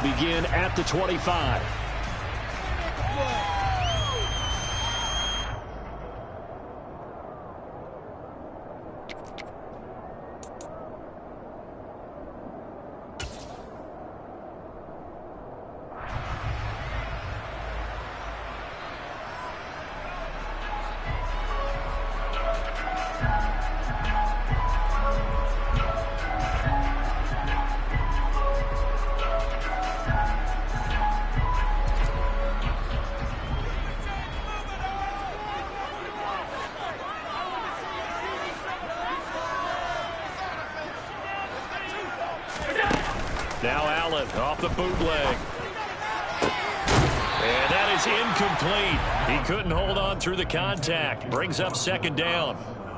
begin at the 25. Now Allen off the bootleg. And that is incomplete. He couldn't hold on through the contact. Brings up second down.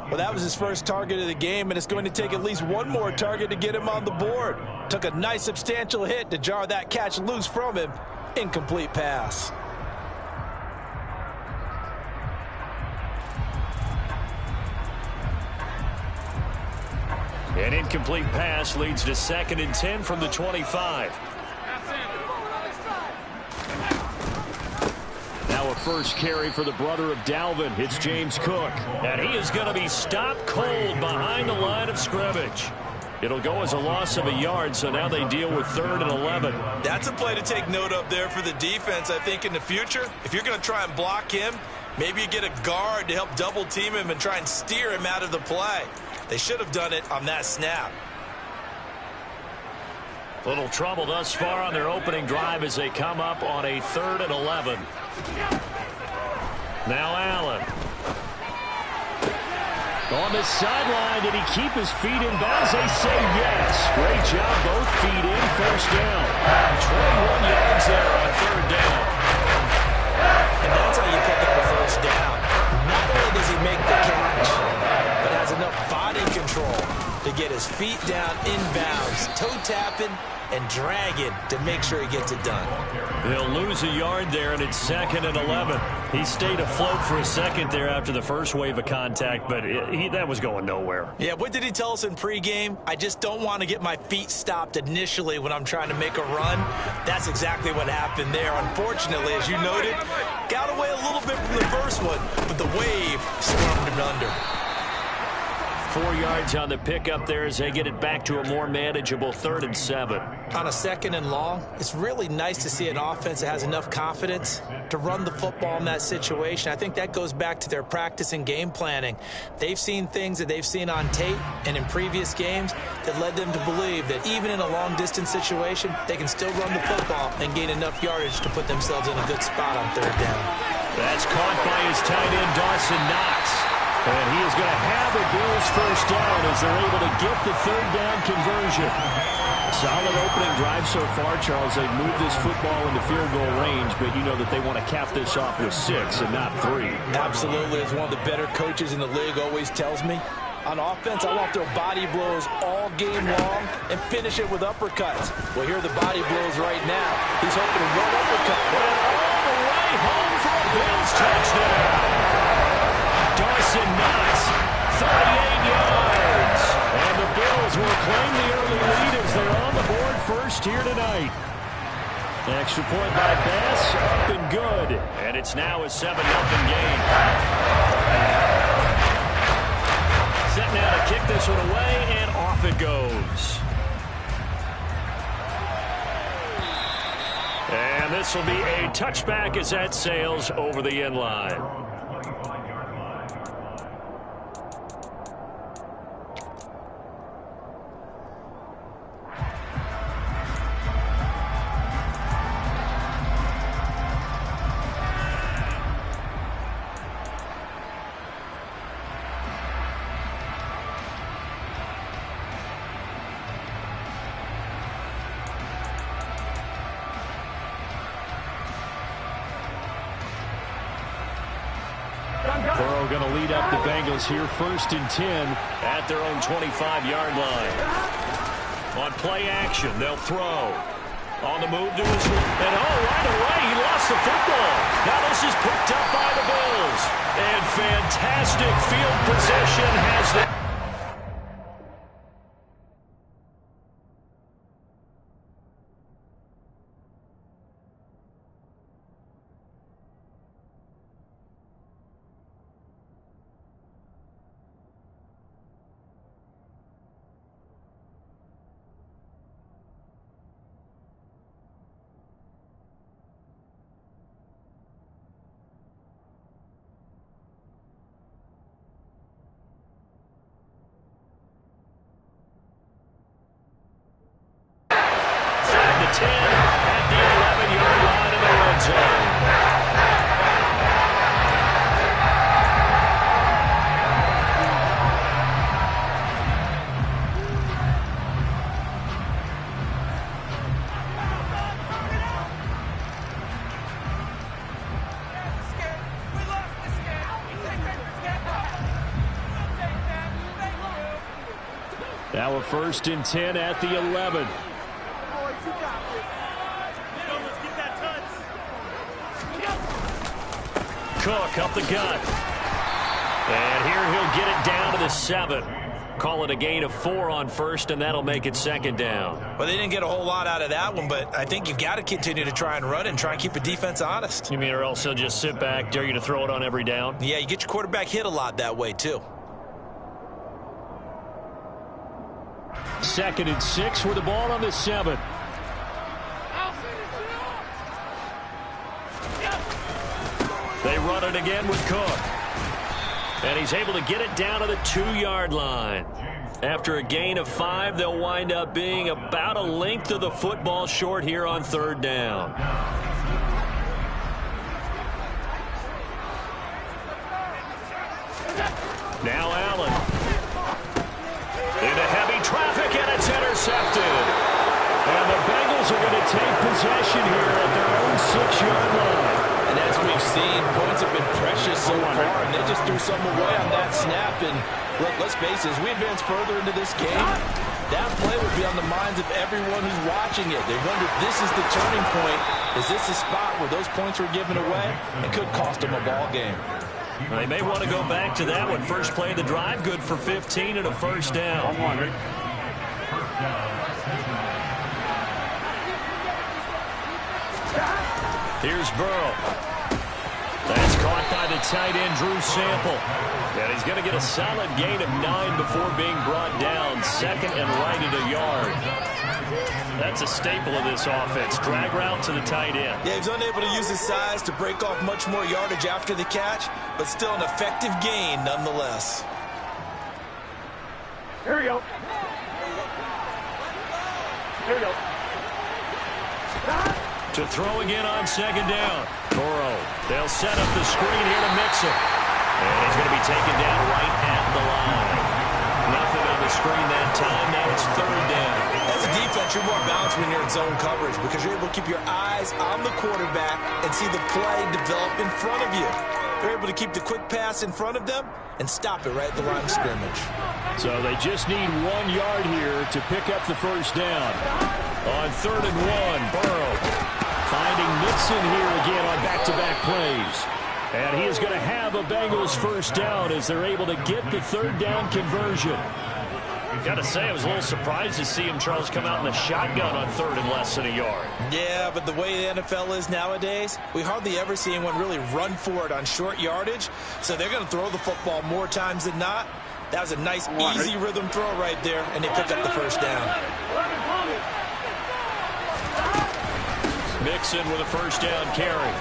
Well, that was his first target of the game, and it's going to take at least one more target to get him on the board. Took a nice substantial hit to jar that catch loose from him. Incomplete pass. An incomplete pass leads to 2nd and 10 from the 25. Now a first carry for the brother of Dalvin. It's James Cook. And he is going to be stopped cold behind the line of scrimmage. It'll go as a loss of a yard, so now they deal with 3rd and 11. That's a play to take note of there for the defense, I think, in the future. If you're going to try and block him, maybe you get a guard to help double team him and try and steer him out of the play. They should have done it on that snap. Little trouble thus far on their opening drive as they come up on a 3rd and 11. Now Allen. On the sideline, did he keep his feet in bounds? They say yes. Great job, both feet in, first down. 21 yards there on 3rd down. And that's how you pick up a first down. Not only does he make the catch, but has enough body control to get his feet down inbounds, toe tapping and dragging to make sure he gets it done. He'll lose a yard there, and it's 2nd and 11. He stayed afloat for a second there after the first wave of contact, but that was going nowhere. Yeah, what did he tell us in pregame? I just don't want to get my feet stopped initially when I'm trying to make a run. That's exactly what happened there. Unfortunately, as you noted, got away a little bit from the first one, but the wave swarmed him under. 4 yards on the pickup there as they get it back to a more manageable 3rd and 7. On a 2nd and long, it's really nice to see an offense that has enough confidence to run the football in that situation. I think that goes back to their practice and game planning. They've seen things that they've seen on tape and in previous games that led them to believe that even in a long-distance situation, they can still run the football and gain enough yardage to put themselves in a good spot on 3rd down. That's caught by his tight end, Dawson Knox. And he is going to have a Bills first down as they're able to get the 3rd down conversion. Solid opening drive so far, Charles. They've moved this football into field goal range, but you know that they want to cap this off with 6 and not 3. Absolutely. As one of the better coaches in the league always tells me, on offense, I want their body blows all game long and finish it with uppercuts. Well, here are the body blows right now. He's hoping to run uppercut. And all the way home for a Bills touchdown. Dawson Knox, 38 yards. And the Bills will claim the early lead as they're on the board first here tonight. Extra point by Bass, up and good. And it's now a 7-0 game. Set now to kick this one away, and off it goes. And this will be a touchback as that sails over the end line. Burrow going to lead up the Bengals here, 1st and 10 at their own 25-yard line. On play action, they'll throw. On the move to his and right away he lost the football. Now this is picked up by the Bills. And fantastic field possession has the Now a 1st and 10 at the 11. Cook up the gut. And here he'll get it down to the 7. Call it a gain of 4 on 1st, and that'll make it 2nd down. Well, they didn't get a whole lot out of that one, but I think you've got to continue to try and run and try and keep the defense honest. You mean or else he'll just sit back, dare you to throw it on every down? Yeah, you get your quarterback hit a lot that way, too. 2nd and 6 with the ball on the 7. They run it again with Cook. And he's able to get it down to the 2-yard line. After a gain of 5, they'll wind up being about a length of the football short here on 3rd down. Now Allen. Into heavy traffic, and it's intercepted. And the Bengals are going to take possession here at their own 6-yard line. And as we've seen, points have been precious so far, and they just threw something away on that snap. And look, let's face it, as we advance further into this game, that play will be on the minds of everyone who's watching it. They wonder if this is the turning point. Is this the spot where those points were given away? It could cost them a ball game. Well, they may want to go back to that one. First play of the drive, good for 15 and a 1st down. Here's Burrow. That's caught by the tight end, Drew Sample. And he's going to get a solid gain of 9 before being brought down. 2nd and right at a yard. That's a staple of this offense. Drag route to the tight end. Yeah, he's unable to use his size to break off much more yardage after the catch, but still an effective gain nonetheless. Here we go. Here we go. To throw again on 2nd down. Burrow. They'll set up the screen here to Mixon. And he's going to be taken down right at the line. Nothing on the screen that time. Now it's 3rd down. As a defense, you're more balanced when you're in zone coverage because you're able to keep your eyes on the quarterback and see the play develop in front of you. They're able to keep the quick pass in front of them and stop it right at the line of scrimmage. So they just need 1 yard here to pick up the 1st down. On 3rd and 1, Burrow finding Mixon here again on back-to-back plays. And he is going to have a Bengals 1st down as they're able to get the 3rd down conversion. Got to say, I was a little surprised to see him, Charles, come out in the shotgun on 3rd and less than a yard. Yeah, but the way the NFL is nowadays, we hardly ever see anyone really run for it on short yardage. So they're going to throw the football more times than not. That was a nice, easy rhythm throw right there, and they pick up the 1st down. Mixon with a 1st down carry.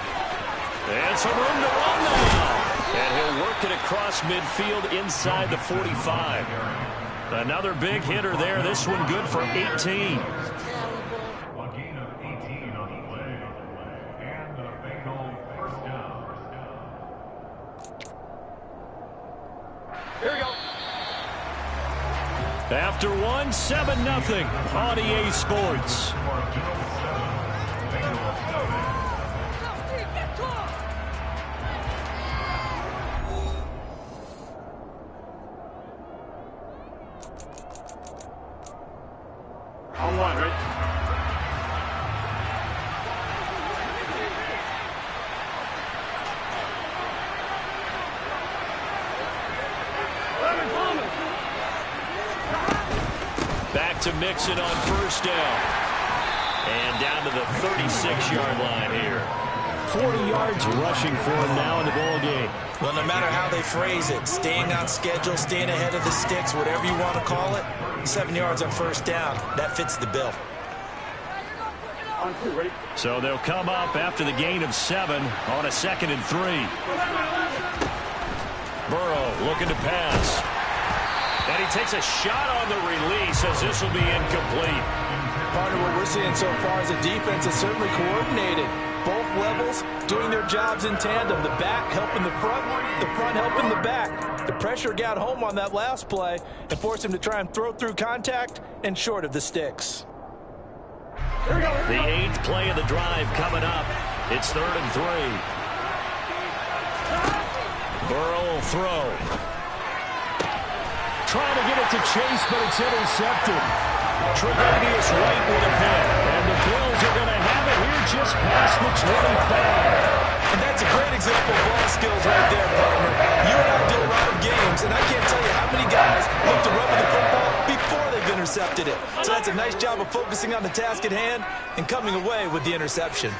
And some room to run now. And he'll work it across midfield inside the 45. Another big hitter there. This one good for 18. Here we go. After one, 7-0 on EA Sports. On 1, right? Back to Mixon on 1st down. And down to the 36-yard line here. 40 yards rushing for him now in the ball game. Well, no matter how they phrase it, staying on schedule, staying ahead of the sticks, whatever you want to call it, 7 yards on 1st down, that fits the bill. On 2, ready? So they'll come up after the gain of 7 on a 2nd and 3. Burrow looking to pass. And he takes a shot on the release as this will be incomplete. Partner, what we're seeing so far is a defense is certainly coordinated. Both levels doing their jobs in tandem. The back helping the front helping the back. The pressure got home on that last play and forced him to try and throw through contact and short of the sticks. Here we go. The 8th play of the drive coming up. It's 3rd and 3. Burrow will throw. trying to get it to Chase, but it's intercepted. Tre'Davious White with a pick. And the Bills are going to have it here just past the 25. And that's a great example of ball skills right there, partner. You and I do a lot of games, and I can't tell you how many guys look to run with the football before they've intercepted it. So that's a nice job of focusing on the task at hand and coming away with the interception.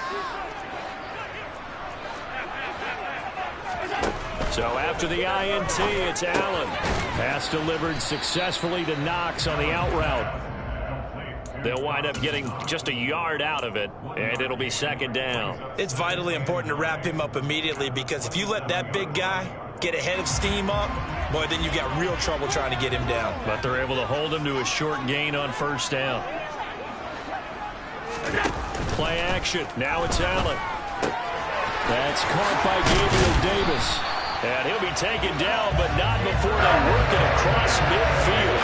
So after the INT, it's Allen. Pass delivered successfully to Knox on the out route. They'll wind up getting just a yard out of it, and it'll be second down. It's vitally important to wrap him up immediately, because if you let that big guy get ahead of steam up, boy, then you've got real trouble trying to get him down. But they're able to hold him to a short gain on first down. Play action. Now it's Allen. That's caught by Gabriel Davis. And he'll be taken down, but not before they work it across midfield.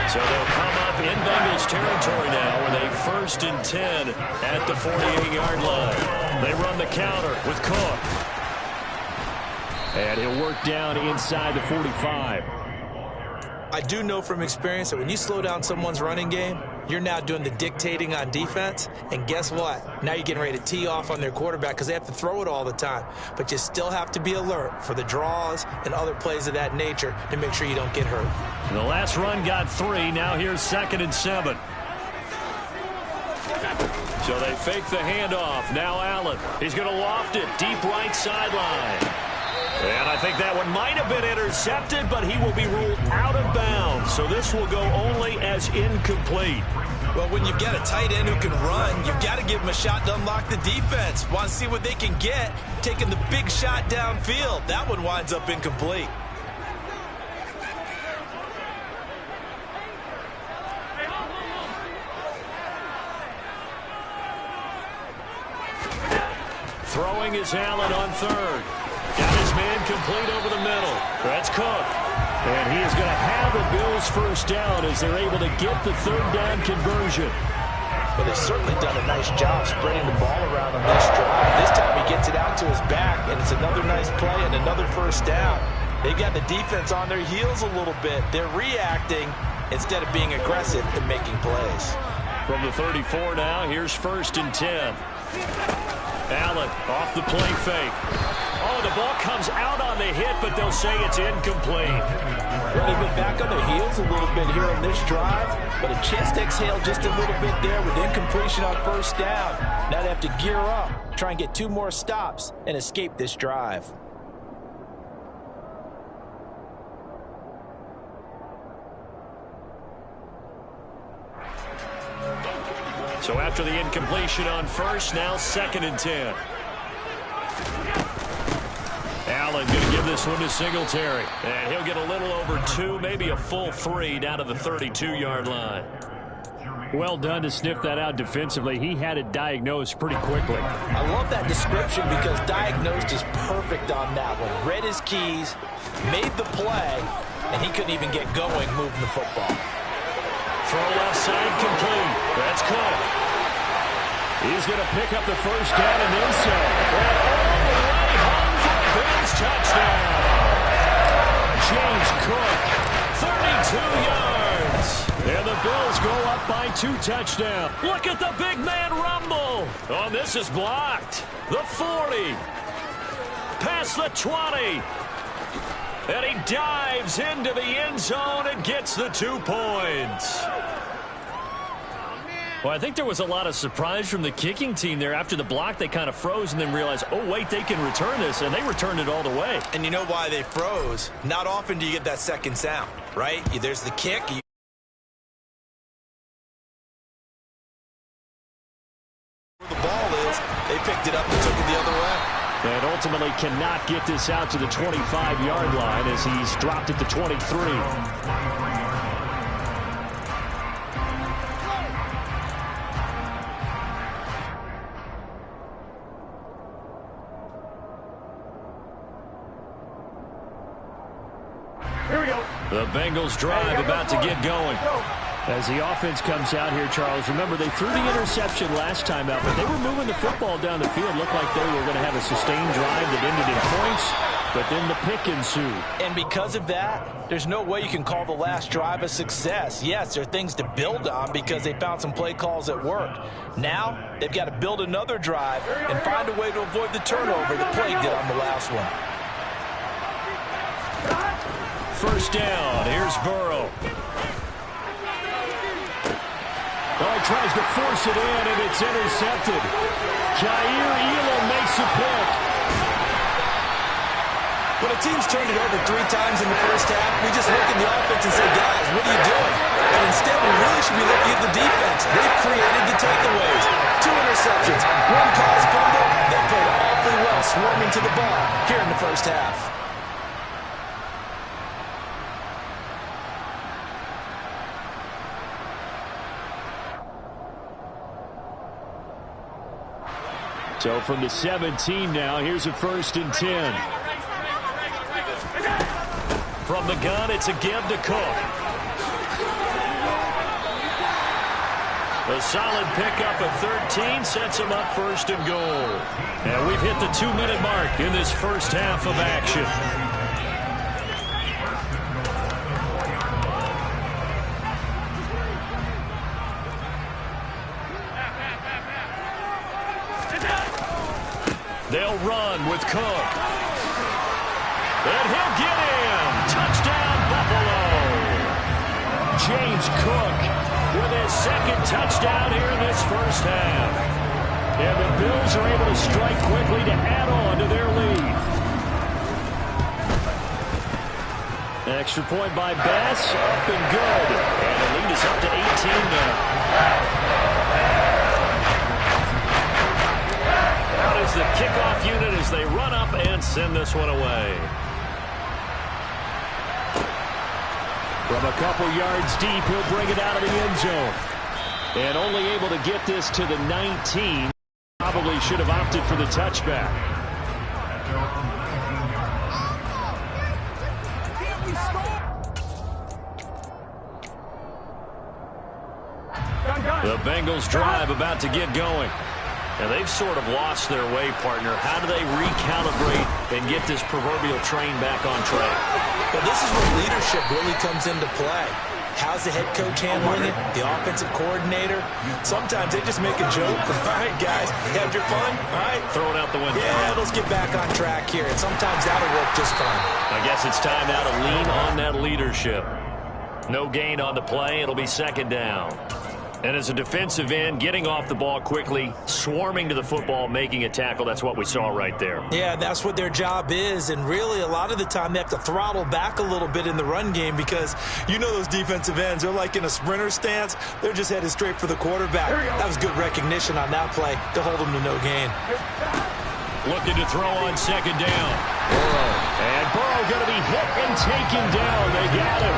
So they'll come up in Bengals territory now with a 1st and 10 at the 48-yard line. They run the counter with Cook. And he'll work down inside the 45. I do know from experience that when you slow down someone's running game, you're now doing the dictating on defense. And guess what? Now you're getting ready to tee off on their quarterback because they have to throw it all the time. But you still have to be alert for the draws and other plays of that nature to make sure you don't get hurt. And the last run got 3. Now here's 2nd and 7. So they fake the handoff. Now Allen. He's going to loft it deep right sideline. And I think that one might have been intercepted, but he will be ruled out of bounds. So this will go only as incomplete. Well, when you've got a tight end who can run, you've got to give him a shot to unlock the defense. Want to see what they can get, taking the big shot downfield. That one winds up incomplete. Throwing is Allen on 3rd. Got his man complete over the middle. That's Cook. And he is going to have the Bills first down as they're able to get the 3rd down conversion. But they've certainly done a nice job spreading the ball around on this drive. This time he gets it out to his back, and it's another nice play and another first down. They've got the defense on their heels a little bit. They're reacting instead of being aggressive and making plays. From the 34 now, here's 1st and 10. Allen off the play fake. Oh, the ball comes out on the hit, but they'll say it's incomplete. Well, they've been back on their heels a little bit here on this drive, but a chance to exhale just a little bit there with incompletion on first down. Now they have to gear up, try and get 2 more stops, and escape this drive. So after the incompletion on first, now 2nd and 10. Allen going to give this one to Singletary. And he'll get a little over 2, maybe a full 3 down to the 32-yard line. Well done to sniff that out defensively. He had it diagnosed pretty quickly. I love that description because diagnosed is perfect on that one. Read his keys, made the play, and he couldn't even get going moving the football. Throw left side complete. That's Cook. He's going to pick up the first down and then some. And all the way home for a Bills touchdown. James Cook, 32 yards. And the Bills go up by 2 touchdowns. Look at the big man rumble. Oh, this is blocked. The 40. Past the 20. And he dives into the end zone and gets the 2 points. Well, I think there was a lot of surprise from the kicking team there. After the block, they kind of froze and then realized, oh, wait, they can return this. And they returned it all the way. And you know why they froze? Not often do you get that second sound, right? There's the kick. Where the ball is, they picked it up and took it the other way. And ultimately cannot get this out to the 25-yard line as he's dropped it to 23. Here we go. The Bengals drive about to get going. As the offense comes out here, Charles, remember they threw the interception last time out, but they were moving the football down the field. Looked like they were going to have a sustained drive that ended in points, but then the pick ensued. And because of that, there's no way you can call the last drive a success. Yes, there are things to build on because they found some play calls that worked. Now, they've got to build another drive and find a way to avoid the turnover the play did on the last one. First down, here's Burrow. Oh, he tries to force it in, and it's intercepted. Jair Elam makes a pick. When a team's turned it over 3 times in the first half, we just look at the offense and say, guys, what are you doing? And instead, we really should be looking at the defense. They've created the takeaways. 2 interceptions, 1 caused fumble. They played awfully well swarming to the ball here in the first half. So from the 17 now, here's a 1st and 10. From the gun, it's a give to Cook. A solid pickup of 13 sets him up 1st and goal. And we've hit the 2-minute mark in this first half of action. They'll run with Cook. And he'll get in. Touchdown, Buffalo. James Cook with his 2nd touchdown here in this first half. And the Bills are able to strike quickly to add on to their lead. Extra point by Bass, up and good. And the lead is up to 18 now. Out is the kickoff unit as they run up and send this one away. From a couple yards deep, he'll bring it out of the end zone. And only able to get this to the 19. Probably should have opted for the touchback. The Bengals drive about to get going. And they've sort of lost their way, partner. How do they recalibrate and get this proverbial train back on track? Well, this is where leadership really comes into play. How's the head coach handling it? The offensive coordinator? Sometimes they just make a joke. All right, guys, had your fun? All right. Throw it out the window. Yeah, let's get back on track here. And sometimes that'll work just fine. I guess it's time now to lean on that leadership. No gain on the play. It'll be 2nd down. And as a defensive end, getting off the ball quickly, swarming to the football, making a tackle, that's what we saw right there. Yeah, that's what their job is. And really, a lot of the time, they have to throttle back a little bit in the run game because you know those defensive ends, they're like in a sprinter stance. They're just headed straight for the quarterback. That was good recognition on that play to hold them to no gain. Looking to throw on 2nd down. And Burrow going to be hit and taken down. They got him.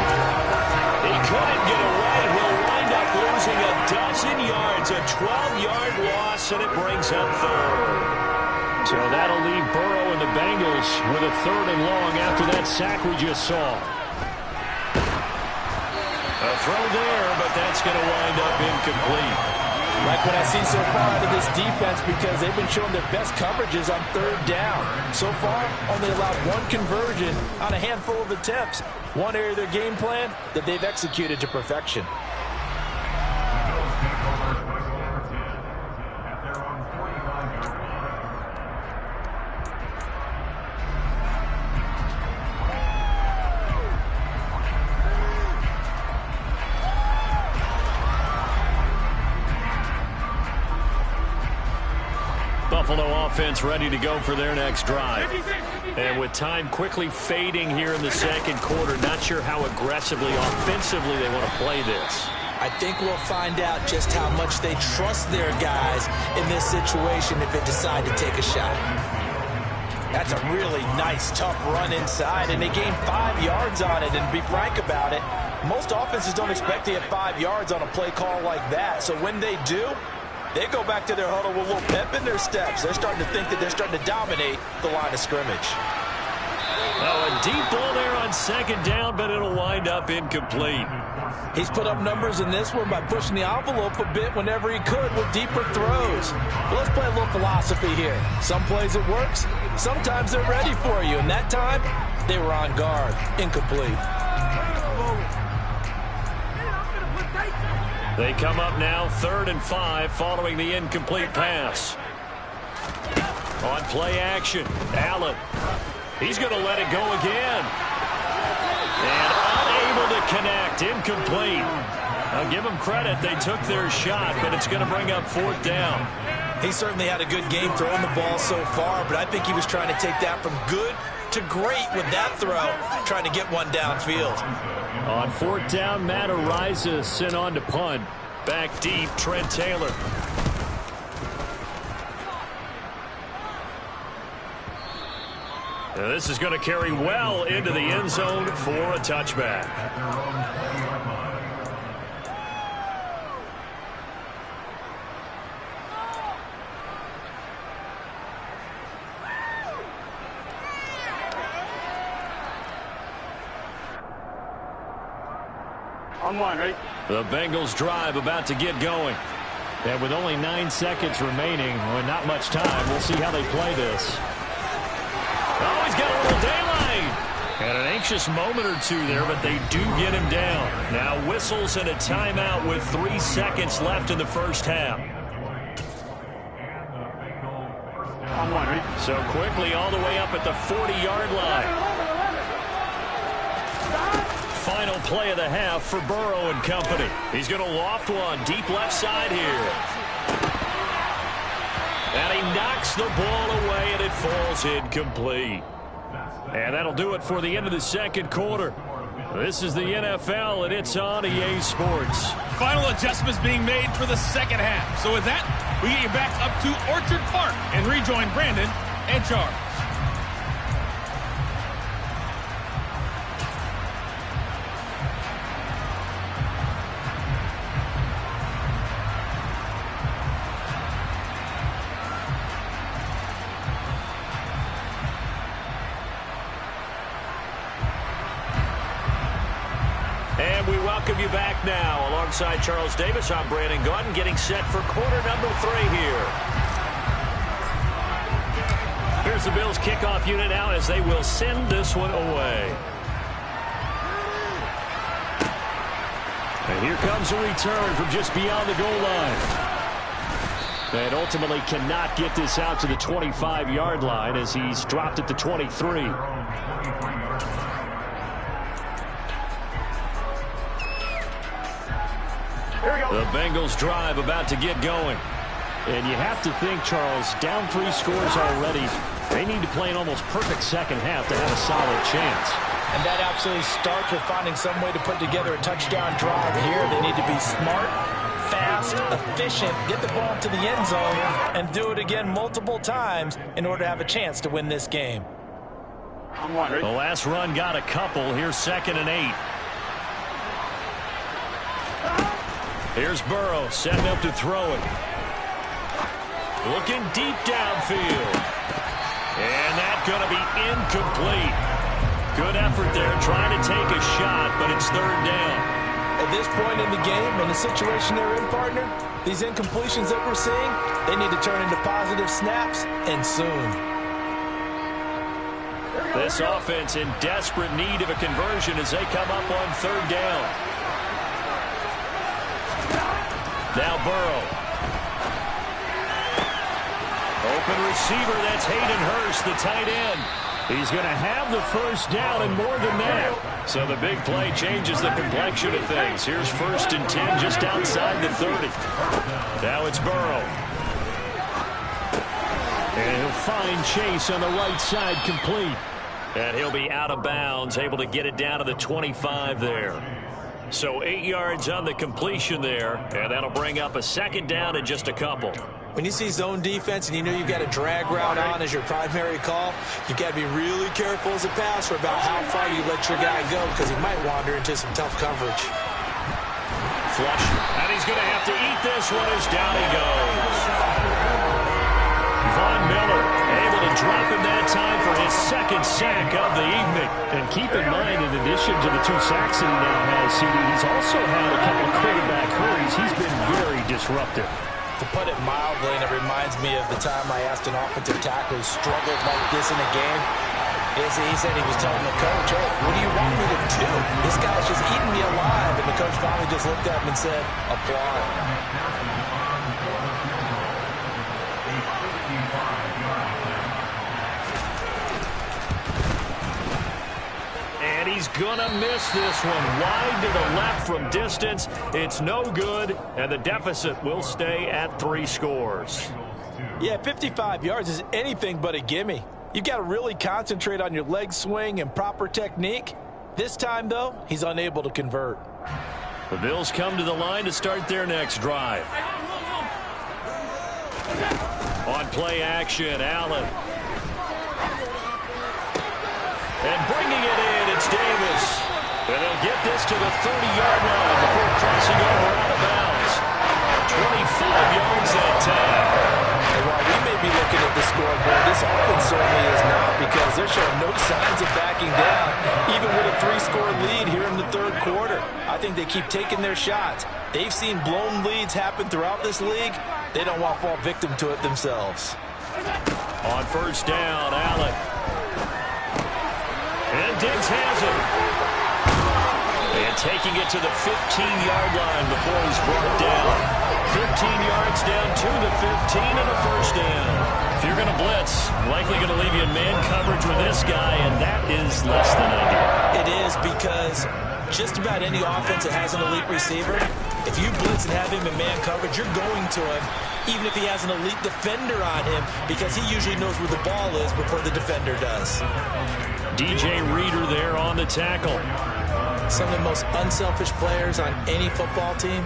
He couldn't get away. He'll wind up losing a dozen yards, a 12-yard loss, and it brings up 3rd. So that'll leave Burrow and the Bengals with a 3rd and long after that sack we just saw. A throw there, but that's going to wind up incomplete. Like what I see so far out of this defense because they've been showing their best coverages on 3rd down. So far, only allowed 1 conversion on a handful of attempts. One area of their game plan that they've executed to perfection. Buffalo offense ready to go for their next drive. And with time quickly fading here in the 2nd quarter, not sure how aggressively, offensively they want to play this. I think we'll find out just how much they trust their guys in this situation if they decide to take a shot. That's a really nice, tough run inside, and they gained 5 yards on it. And to be frank about it, most offenses don't expect to get 5 yards on a play call like that. So when they do, they go back to their huddle with a little pep in their steps. They're starting to think that they're starting to dominate the line of scrimmage. Oh, a deep ball there on 2nd down, but it'll wind up incomplete. He's put up numbers in this one by pushing the envelope a bit whenever he could with deeper throws. But let's play a little philosophy here. Some plays it works, sometimes they're ready for you, and that time they were on guard. Incomplete. They come up now 3rd and 5 following the incomplete pass. On play action, Allen. He's going to let it go again. And unable to connect, incomplete. I'll give them credit, they took their shot, but it's going to bring up 4th down. He certainly had a good game throwing the ball so far, but I think he was trying to take that from good to great with that throw, trying to get one downfield. On 4th down, Matt Ariza sent on to punt. Back deep, Trent Taylor. Now this is going to carry well into the end zone for a touchback. On one, ready? The Bengals drive about to get going. And with only 9 seconds remaining, well, not much time, we'll see how they play this. Oh, he's got a little daylight. And an anxious moment or two there, but they do get him down. Now whistles and a timeout with 3 seconds left in the first half. On one, ready? So quickly all the way up at the 40-yard line. Final play of the half for Burrow and company. He's going to loft one deep left side here. And he knocks the ball away, and it falls incomplete. And that'll do it for the end of the second quarter. This is the NFL, and it's on EA Sports. Final adjustments being made for the second half. So with that, we get you back up to Orchard Park and rejoin Brandon and Charles. And we welcome you back now. Alongside Charles Davis, I'm Brandon Gaudin, getting set for quarter number 3 here. Here's the Bills kickoff unit out as they will send this one away. And here comes a return from just beyond the goal line. And ultimately cannot get this out to the 25-yard line as he's dropped at the 23. The Bengals drive about to get going. And you have to think, Charles, down 3 scores already. They need to play an almost perfect second half to have a solid chance. And that absolutely starts with finding some way to put together a touchdown drive here. They need to be smart, fast, efficient, get the ball to the end zone, and do it again multiple times in order to have a chance to win this game. On one, ready? The last run got a couple. Here's 2nd and 8. Here's Burrow setting up to throw it. Looking deep downfield. And that's going to be incomplete. Good effort there trying to take a shot, but it's 3rd down. At this point in the game, in the situation they're in, partner, these incompletions that we're seeing, they need to turn into positive snaps, and soon. This offense in desperate need of a conversion as they come up on 3rd down. Now Burrow. Open receiver, that's Hayden Hurst, the tight end. He's going to have the first down and more than that. So the big play changes the complexion of things. Here's 1st and 10 just outside the 30. Now it's Burrow. And he'll find Chase on the right side complete. And he'll be out of bounds, able to get it down to the 25 there. So 8 yards on the completion there, and that'll bring up a 2nd down and just a couple. When you see zone defense and you know you've got a drag route on as your primary call, you've got to be really careful as a passer about how far you let your guy go because he might wander into some tough coverage. Flush, and he's going to have to eat this one as down he goes. Von Miller able to drop him that time for his 2nd second sack of the evening. And keep in mind, in addition to the 2 sacks that he now has, CD, he's also had a couple of quarterback hurries. He's been very disruptive. To put it mildly, and it reminds me of the time I asked an offensive tackle who struggled like this in a game. He said he was telling the coach, hey, what do you want me to do? This guy's just eating me alive. And the coach finally just looked at him and said, apply. And he's going to miss this one. Wide to the left from distance. It's no good, and the deficit will stay at 3 scores. Yeah, 55 yards is anything but a gimme. You've got to really concentrate on your leg swing and proper technique. This time, though, he's unable to convert. The Bills come to the line to start their next drive. On play action, Allen. And bringing it in, it's Davis. And they'll get this to the 30-yard line before crossing over out of bounds. 25 yards that time. And while we may be looking at the scoreboard, this offense certainly is not, because they're showing no signs of backing down, even with a 3-score lead here in the 3rd quarter. I think they keep taking their shots. They've seen blown leads happen throughout this league. They don't want to fall victim to it themselves. On first down, Allen. And Diggs has it. And taking it to the 15-yard line before he's brought down. 15 yards down to the 15 and a first down. If you're going to blitz, likely going to leave you in man coverage with this guy, and that is less than ideal. It is, because just about any offense that has an elite receiver, if you blitz and have him in man coverage, you're going to him, even if he has an elite defender on him, because he usually knows where the ball is before the defender does. DJ Reader there on the tackle. Some of the most unselfish players on any football team,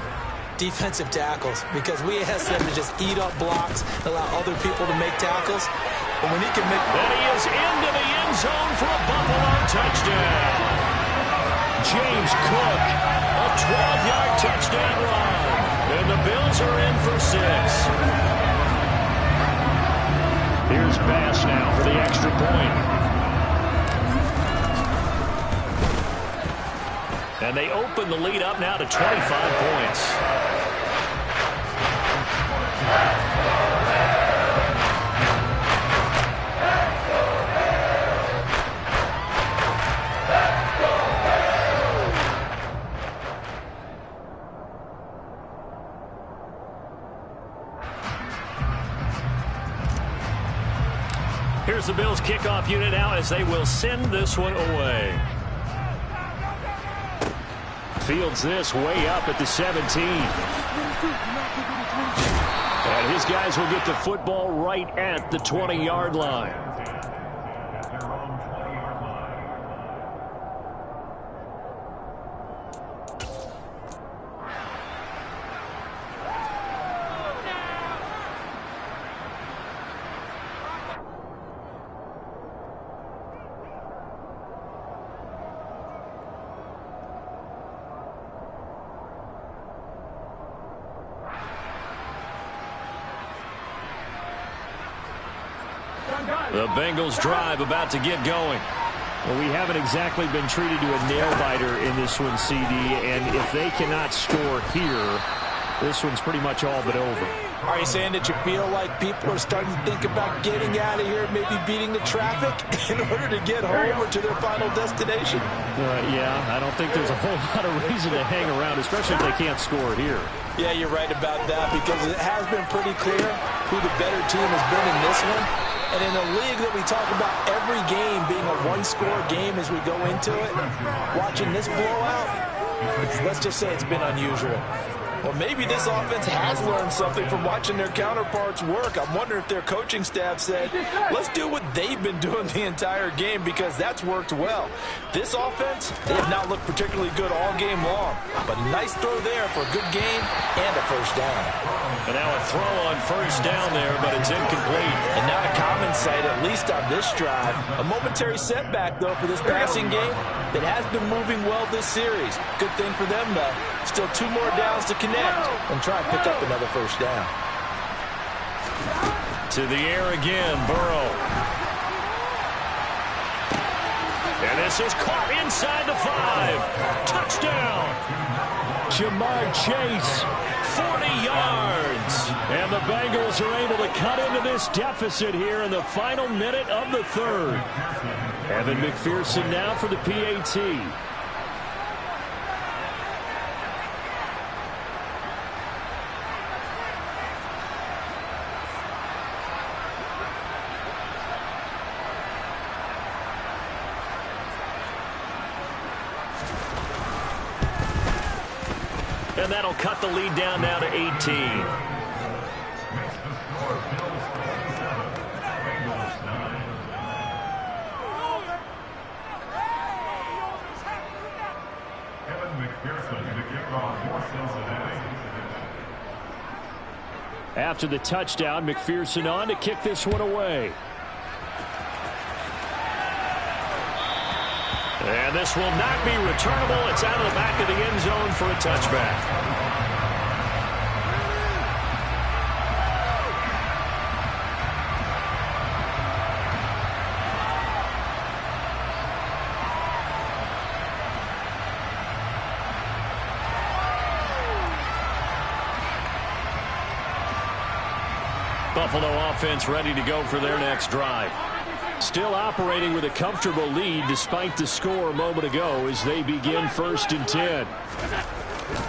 defensive tackles, because we ask them to just eat up blocks, allow other people to make tackles. But when he can make... And he is into the end zone for a Buffalo touchdown. James Cook, a 12-yard touchdown run. And the Bills are in for 6. Here's Bass now for the extra point. And they open the lead up now to 25 points. Here's the Bills kickoff unit now as they will send this one away. Fields this way up at the 17. And his guys will get the football right at the 20-yard line. The Bengals drive about to get going. Well, we haven't exactly been treated to a nail-biter in this one, CD, and if they cannot score here, this one's pretty much all but over. Are you saying that you feel like people are starting to think about getting out of here, maybe beating the traffic in order to get home or to their final destination? Yeah, I don't think there's a whole lot of reason to hang around, especially if they can't score here. Yeah, you're right about that, because it has been pretty clear who the better team has been in this one. And in a league that we talk about every game being a one-score game as we go into it, watching this blowout, let's just say it's been unusual. Well, maybe this offense has learned something from watching their counterparts work. I'm wondering if their coaching staff said, let's do what they've been doing the entire game, because that's worked well. This offense, they have not looked particularly good all game long. But a nice throw there for a good gain and a first down. And now a throw on first down there, but it's incomplete. And not a common sight, at least on this drive. A momentary setback, though, for this passing game that has been moving well this series. Good thing for them, though. Still 2 more downs to connect and try and pick up another first down. To the air again, Burrow. And this is caught inside the 5. Touchdown. Jamar Chase, 40 yards. And the Bengals are able to cut into this deficit here in the final minute of the third. Evan McPherson now for the PAT. And that'll cut the lead down now to 18. After the touchdown, McPherson on to kick this one away. And this will not be returnable. It's out of the back of the end zone for a touchback. Buffalo offense ready to go for their next drive. Still operating with a comfortable lead despite the score a moment ago as they begin 1st and 10.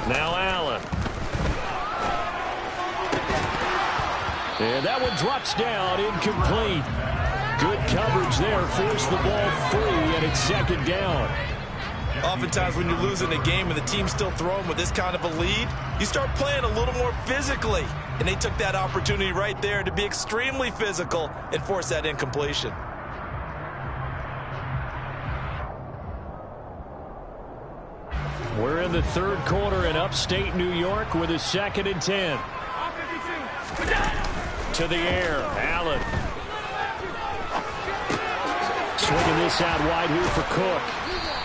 Now Allen. And that one drops down, incomplete. Good coverage there, forced the ball free, and it's 2nd down. Oftentimes when you're losing a game and the team's still throwing with this kind of a lead, you start playing a little more physically. And they took that opportunity right there to be extremely physical and force that incompletion. We're in the 3rd quarter in upstate New York with a 2nd and 10. To the air, Allen. Swinging this out wide here for Cook.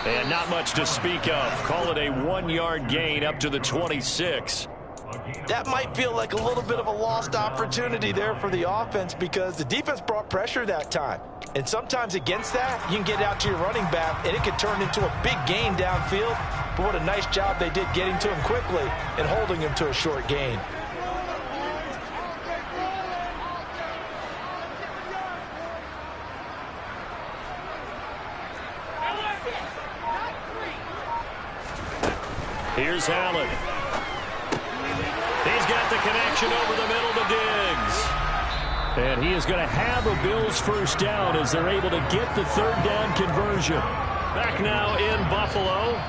And not much to speak of. Call it a 1-yard gain up to the 26. That might feel like a little bit of a lost opportunity there for the offense because the defense brought pressure that time. And sometimes against that, you can get out to your running back, and it could turn into a big gain downfield. But what a nice job they did getting to him quickly and holding him to a short gain. Here's Allen. He's got the connection over the middle to Diggs. And he is going to have a Bills first down as they're able to get the 3rd down conversion. Back now in Buffalo.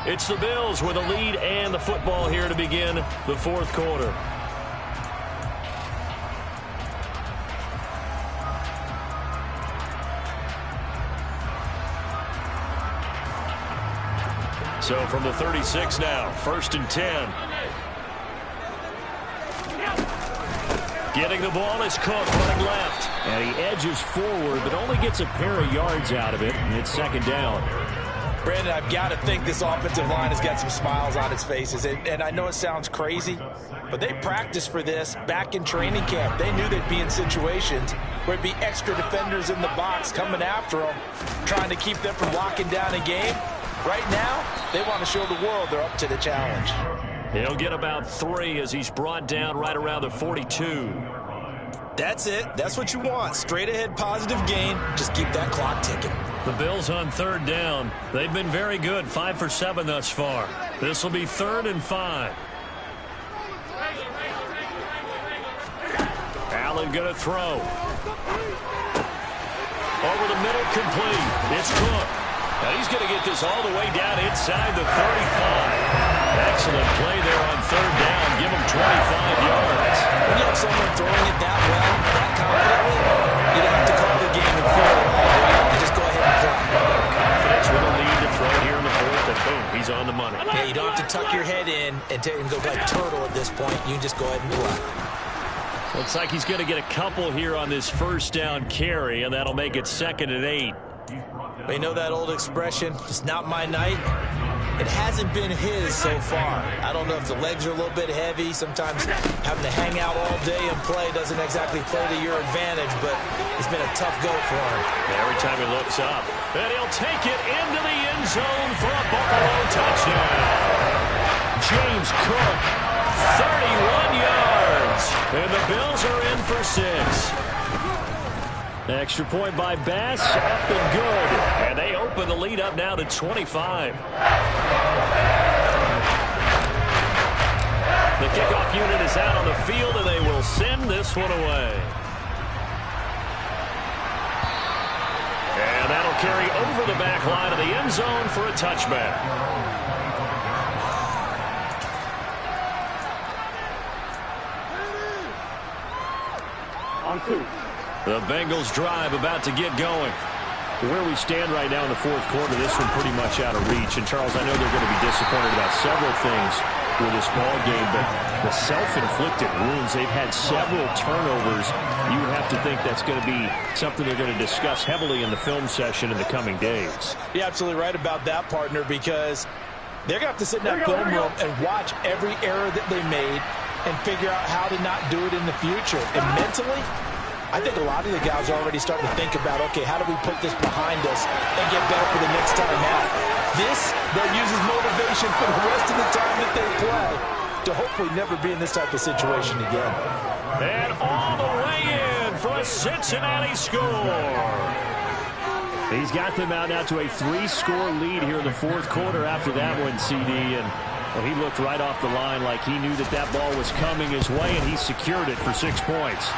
It's the Bills with a lead and the football here to begin the 4th quarter. So from the 36 now, 1st and 10. Getting the ball is Cook running left. And he edges forward, but only gets a pair of yards out of it. And it's 2nd down. Brandon, I've got to think this offensive line has got some smiles on its faces. And I know it sounds crazy, but they practiced for this back in training camp. They knew they'd be in situations where it'd be extra defenders in the box coming after them, trying to keep them from locking down a game. Right now, they want to show the world they're up to the challenge. He'll get about 3 as he's brought down right around the 42. That's it. That's what you want. Straight ahead positive gain. Just keep that clock ticking. The Bills on 3rd down. They've been very good, 5 for 7 thus far. This will be 3rd and 5. Allen going to throw. Over the middle, complete. It's Cook. Now he's going to get this all the way down inside the 35. Excellent play there on 3rd down. Give him 25 yards. When you have someone throwing it that well, that confidently, you don't have to call the game and fill it all. You just go ahead and play. Confidence with a lead to throw here in the 4th, and boom, he's on the money. Yeah, you don't have to tuck your head in and go like turtle at this point. You can just go ahead and play. Looks like he's going to get a couple here on this 1st down carry, and that'll make it 2nd and 8. You know that old expression, it's not my night. it hasn't been his so far. I don't know if the legs are a little bit heavy. Sometimes having to hang out all day and play doesn't exactly play to your advantage, but it's been a tough go for him. Every time he looks up, and he'll take it into the end zone for a Buffalo touchdown. James Cook, 31 yards, and the Bills are in for 6. Extra point by Bass, up and good. And they open the lead up now to 25. The kickoff unit is out on the field, and they will send this one away. And that'll carry over the back line of the end zone for a touchback. On 2. The Bengals drive about to get going. Where we stand right now in the fourth quarter, this one pretty much out of reach. And, Charles, I know they're going to be disappointed about several things with this ball game, but the self-inflicted wounds, they've had several turnovers. You have to think that's going to be something they're going to discuss heavily in the film session in the coming days. You're absolutely right about that, partner, because they're going to have to sit in that film room and watch every error that they made and figure out how to not do it in the future. And mentally, I think a lot of the guys are already starting to think about, okay, how do we put this behind us and get better for the next time out? This, they'll use as motivation for the rest of the time that they play to hopefully never be in this type of situation again. And all the way in for a Cincinnati score. He's got them out now to a 3-score lead here in the fourth quarter after that one, CD. And well, he looked right off the line like he knew that that ball was coming his way, and he secured it for 6 points.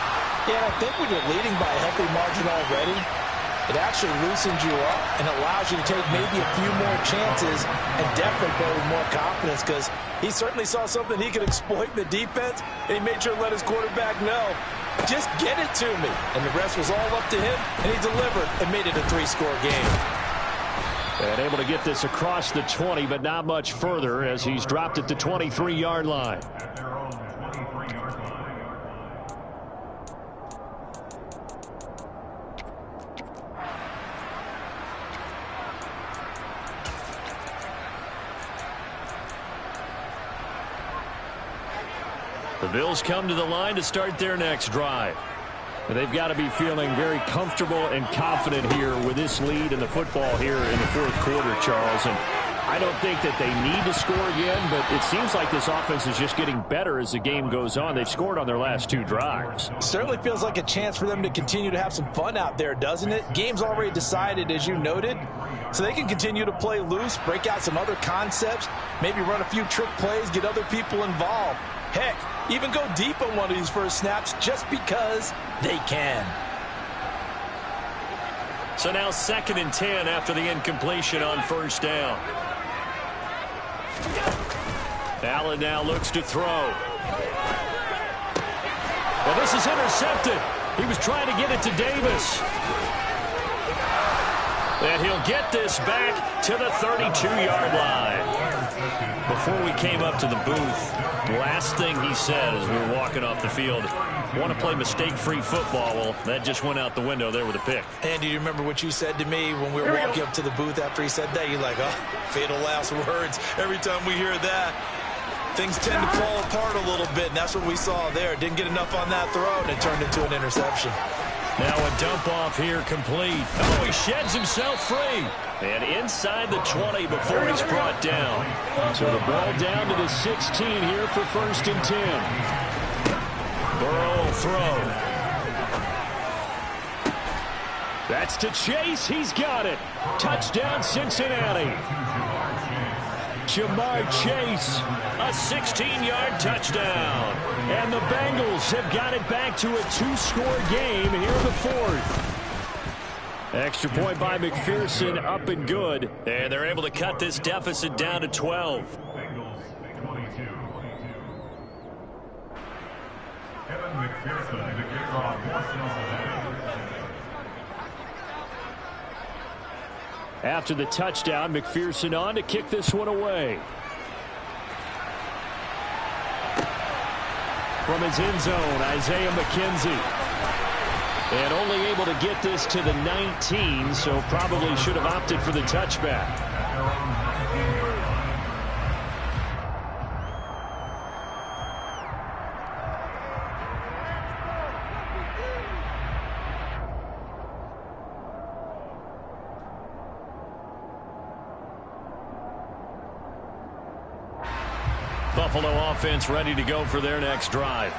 Yeah, I think when you're leading by a healthy margin already, it actually loosens you up and allows you to take maybe a few more chances and definitely play with more confidence, because he certainly saw something he could exploit in the defense, and he made sure to let his quarterback know, just get it to me. And the rest was all up to him, and he delivered and made it a 3-score game. And able to get this across the 20, but not much further as he's dropped it to 23-yard line. The Bills come to the line to start their next drive. And they've got to be feeling very comfortable and confident here with this lead in the football here in the fourth quarter, Charles. And I don't think that they need to score again, but it seems like this offense is just getting better as the game goes on. They've scored on their last 2 drives. Certainly feels like a chance for them to continue to have some fun out there, doesn't it? Game's already decided, as you noted, so they can continue to play loose, break out some other concepts, maybe run a few trick plays, get other people involved. Heck, even go deep on one of these first snaps just because they can. So now 2nd and 10 after the incompletion on first down. Allen now looks to throw. Well, this is intercepted. He was trying to get it to Davis. And he'll get this back to the 32-yard line. Before we came up to the booth, last thing he said as we were walking off the field, want to play mistake-free football. Well, that just went out the window there with a pick. And do you remember what you said to me when we were walking up to the booth after he said that? You're like, oh, fatal last words. Every time we hear that, things tend to fall apart a little bit, and that's what we saw there. Didn't get enough on that throw, and it turned into an interception. Now a dump off here complete. Oh, he sheds himself free. And inside the 20 before he's brought down. So the ball down to the 16 here for 1st and 10. Burrow will throw. That's to Chase. He's got it. Touchdown, Cincinnati. Jamar Chase, a 16-yard touchdown. And the Bengals have got it back to a 2-score game here in the fourth. Extra point by McPherson, up and good. And they're able to cut this deficit down to 12. After the touchdown, McPherson on to kick this one away. From his end zone, Isaiah McKenzie. And only able to get this to the 19, so probably should have opted for the touchback. Buffalo offense ready to go for their next drive.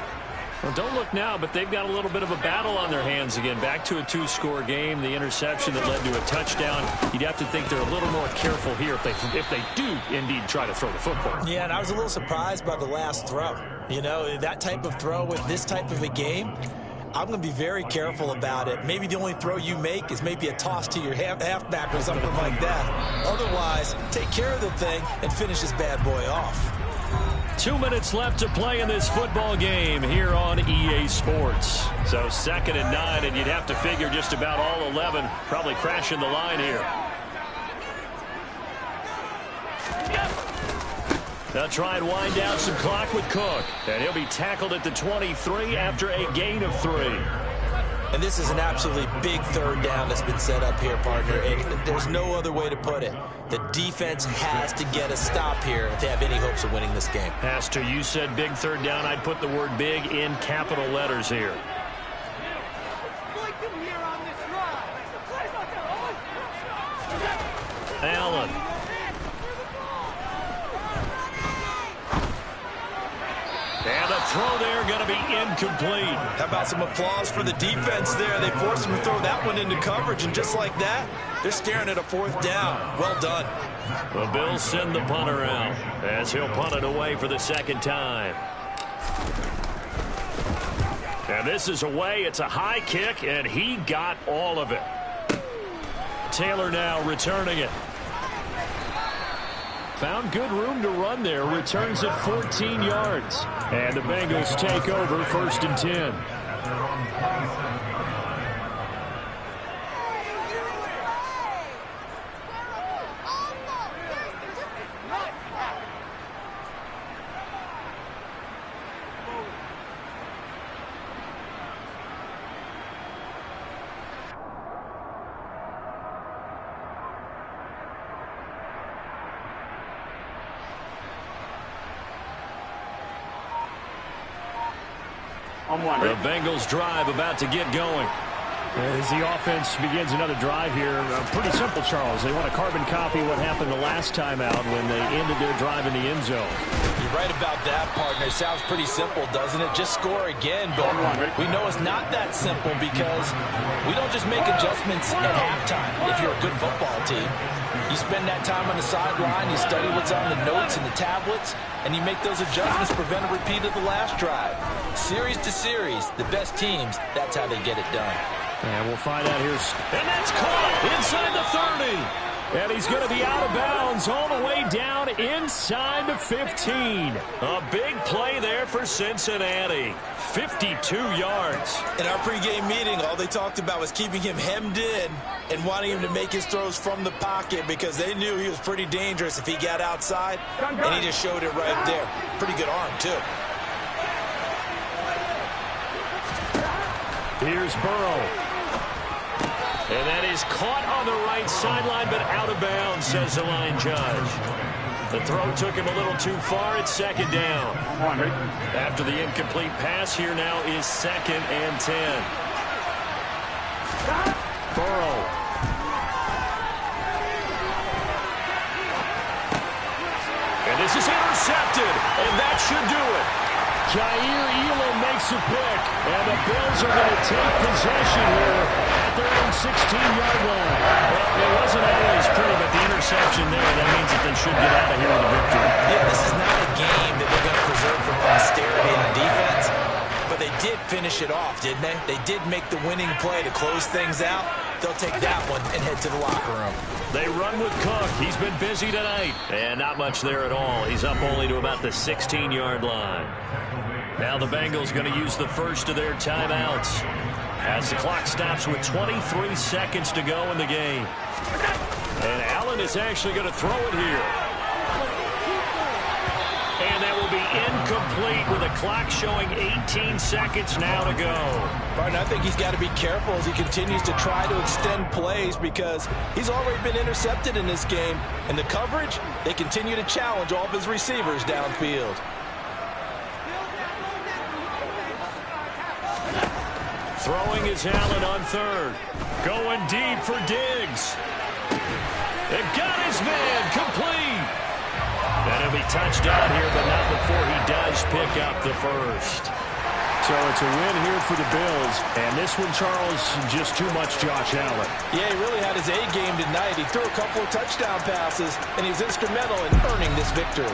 Well, don't look now, but they've got a little bit of a battle on their hands again. Back to a 2-score game. The interception that led to a touchdown. You'd have to think they're a little more careful here if they do indeed try to throw the football. Yeah, and I was a little surprised by the last throw. You know, that type of throw with this type of a game, I'm going to be very careful about it. Maybe the only throw you make is maybe a toss to your halfback or something like that. Otherwise, take care of the thing and finish this bad boy off. 2 minutes left to play in this football game here on EA Sports. So 2nd and 9, and you'd have to figure just about all 11 probably crashing the line here. They'll try and wind down some clock with Cook. And he'll be tackled at the 23 after a gain of 3. And this is an absolutely big 3rd down that's been set up here, partner. And there's no other way to put it. The defense has to get a stop here if they have any hopes of winning this game. Pastor, you said big 3rd down. I'd put the word big in capital letters here. Allen. And the throw there going to be incomplete. How about some applause for the defense there? They forced him to throw that one into coverage, and just like that, they're staring at a 4th down. Well done. The Bills send the punter out as he'll punt it away for the 2nd time. And this is away. It's a high kick, and he got all of it. Taylor now returning it. Found good room to run there. Returns it 14 yards. And the Bengals take over 1st and 10. The Bengals drive about to get going. As the offense begins another drive here, pretty simple, Charles. They want to carbon copy what happened the last time out when they ended their drive in the end zone. You're right about that, partner. It sounds pretty simple, doesn't it? Just score again, but we know it's not that simple because we don't just make adjustments at halftime if you're a good football team. You spend that time on the sideline, you study what's on the notes and the tablets, and you make those adjustments to prevent a repeat of the last drive. Series to series, the best teams, that's how they get it done. And we'll find out here. And that's caught inside the 30. And he's going to be out of bounds all the way down inside the 15. A big play there for Cincinnati. 52 yards. In our pregame meeting, all they talked about was keeping him hemmed in and wanting him to make his throws from the pocket because they knew he was pretty dangerous if he got outside, and he just showed it right there. Pretty good arm, too. Here's Burrow. And that is caught on the right sideline, but out of bounds, says the line judge. The throw took him a little too far. It's 2nd down. After the incomplete pass, here now is 2nd and 10. Burrow. And this is intercepted, and that should do it. Jair Elam makes a pick, and the Bills are going to take possession here at their own 16-yard line. Well, it wasn't always pretty, but the interception there, that means that they should get out of here with a victory. Yeah, this is not a game that they're going to preserve for posterity on defense, but they did finish it off, didn't they? They did make the winning play to close things out. They'll take that one and head to the locker room. They run with Cook. He's been busy tonight. And not much there at all. He's up only to about the 16-yard line. Now the Bengals going to use the first of their timeouts as the clock stops with 23 seconds to go in the game. And Allen is actually going to throw it here. And that will be incomplete with a clock showing 18 seconds now to go. Martin, I think he's got to be careful as he continues to try to extend plays because he's already been intercepted in this game. And the coverage, they continue to challenge all of his receivers downfield. Throwing is Allen on 3rd. Going deep for Diggs. They've got his man complete. And he'll be touchdown here, but not before he does pick up the first. So it's a win here for the Bills. And this one, Charles, just too much Josh Allen. Yeah, he really had his A game tonight. He threw a couple of touchdown passes, and he was instrumental in earning this victory.